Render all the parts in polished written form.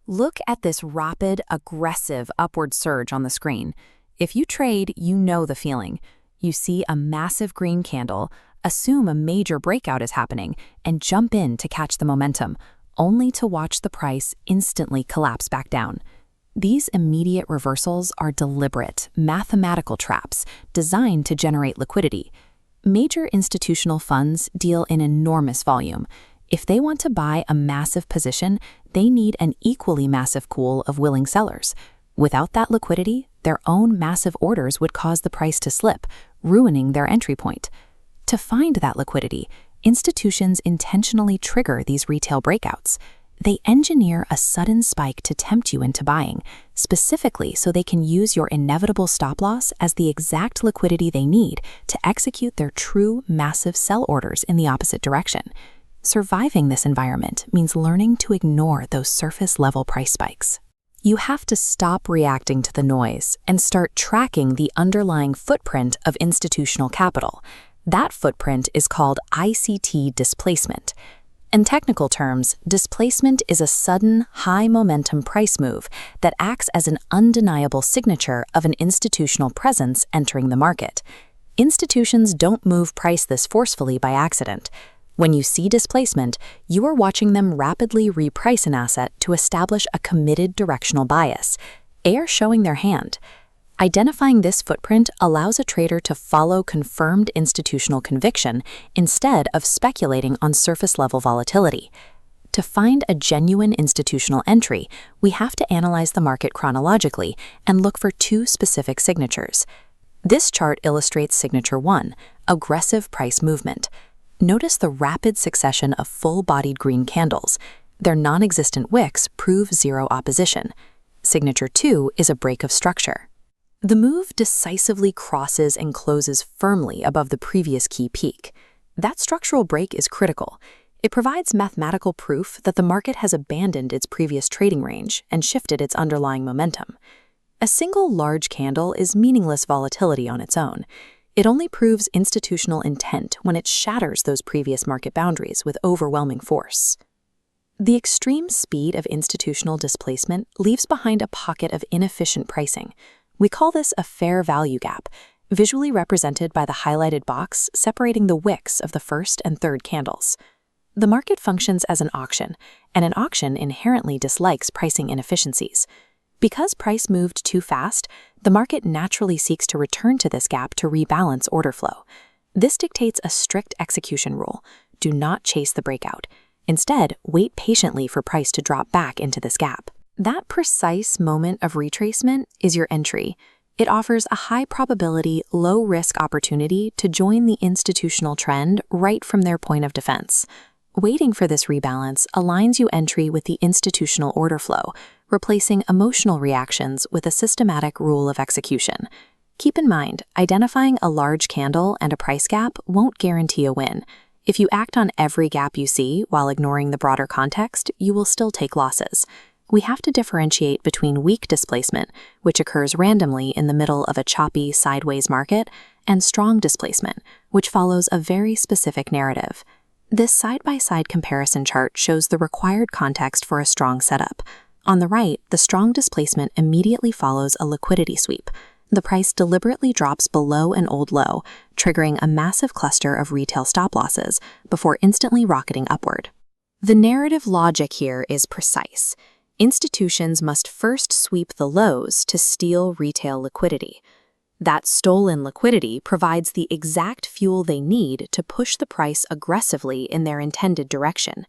Look at this rapid, aggressive upward surge on the screen. If you trade, you know the feeling. You see a massive green candle, assume a major breakout is happening, and jump in to catch the momentum, only to watch the price instantly collapse back down. These immediate reversals are deliberate, mathematical traps designed to generate liquidity. Major institutional funds deal in enormous volume. If they want to buy a massive position, they need an equally massive pool of willing sellers. Without that liquidity, their own massive orders would cause the price to slip, ruining their entry point. To find that liquidity, institutions intentionally trigger these retail breakouts. They engineer a sudden spike to tempt you into buying, specifically so they can use your inevitable stop loss as the exact liquidity they need to execute their true massive sell orders in the opposite direction. Surviving this environment means learning to ignore those surface-level price spikes. You have to stop reacting to the noise and start tracking the underlying footprint of institutional capital. That footprint is called ICT displacement. In technical terms, displacement is a sudden, high-momentum price move that acts as an undeniable signature of an institutional presence entering the market. Institutions don't move price this forcefully by accident. When you see displacement, you are watching them rapidly reprice an asset to establish a committed directional bias. They are showing their hand. Identifying this footprint allows a trader to follow confirmed institutional conviction instead of speculating on surface-level volatility. To find a genuine institutional entry, we have to analyze the market chronologically and look for two specific signatures. This chart illustrates signature 1, aggressive price movement. Notice the rapid succession of full-bodied green candles. Their non-existent wicks prove zero opposition. Signature 2 is a break of structure. The move decisively crosses and closes firmly above the previous key peak. That structural break is critical. It provides mathematical proof that the market has abandoned its previous trading range and shifted its underlying momentum. A single large candle is meaningless volatility on its own. It only proves institutional intent when it shatters those previous market boundaries with overwhelming force. The extreme speed of institutional displacement leaves behind a pocket of inefficient pricing. We call this a fair value gap, visually represented by the highlighted box separating the wicks of the first and third candles. The market functions as an auction, and an auction inherently dislikes pricing inefficiencies. Because price moved too fast, the market naturally seeks to return to this gap to rebalance order flow. This dictates a strict execution rule: do not chase the breakout. Instead, wait patiently for price to drop back into this gap. That precise moment of retracement is your entry. It offers a high-probability, low-risk opportunity to join the institutional trend right from their point of defense. Waiting for this rebalance aligns you entry with the institutional order flow, replacing emotional reactions with a systematic rule of execution. Keep in mind, identifying a large candle and a price gap won't guarantee a win. If you act on every gap you see while ignoring the broader context, you will still take losses. We have to differentiate between weak displacement, which occurs randomly in the middle of a choppy, sideways market, and strong displacement, which follows a very specific narrative. This side-by-side comparison chart shows the required context for a strong setup. On the right, the strong displacement immediately follows a liquidity sweep. The price deliberately drops below an old low, triggering a massive cluster of retail stop losses before instantly rocketing upward. The narrative logic here is precise. Institutions must first sweep the lows to steal retail liquidity. That stolen liquidity provides the exact fuel they need to push the price aggressively in their intended direction.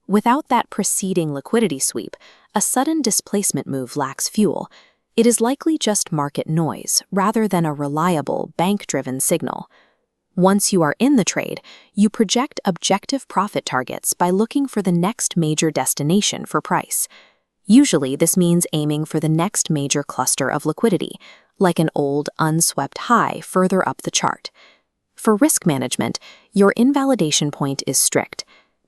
Without that preceding liquidity sweep, a sudden displacement move lacks fuel. It is likely just market noise rather than a reliable, bank-driven signal. Once you are in the trade, you project objective profit targets by looking for the next major destination for price. Usually, this means aiming for the next major cluster of liquidity, like an old, unswept high further up the chart. For risk management, your invalidation point is strict.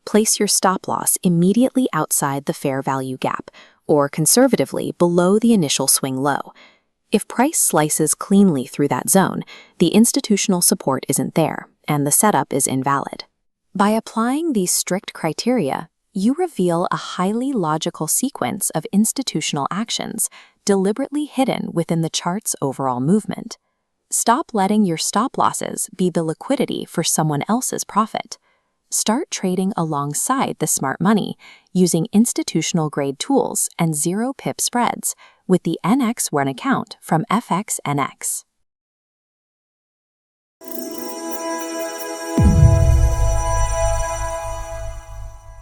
Place your stop loss immediately outside the fair value gap, or conservatively below the initial swing low. If price slices cleanly through that zone, the institutional support isn't there, and the setup is invalid. By applying these strict criteria, You reveal a highly logical sequence of institutional actions, deliberately hidden within the chart's overall movement. Stop letting your stop losses be the liquidity for someone else's profit. Start trading alongside the smart money, using institutional-grade tools and zero-pip spreads with the NX1 account from FXNX.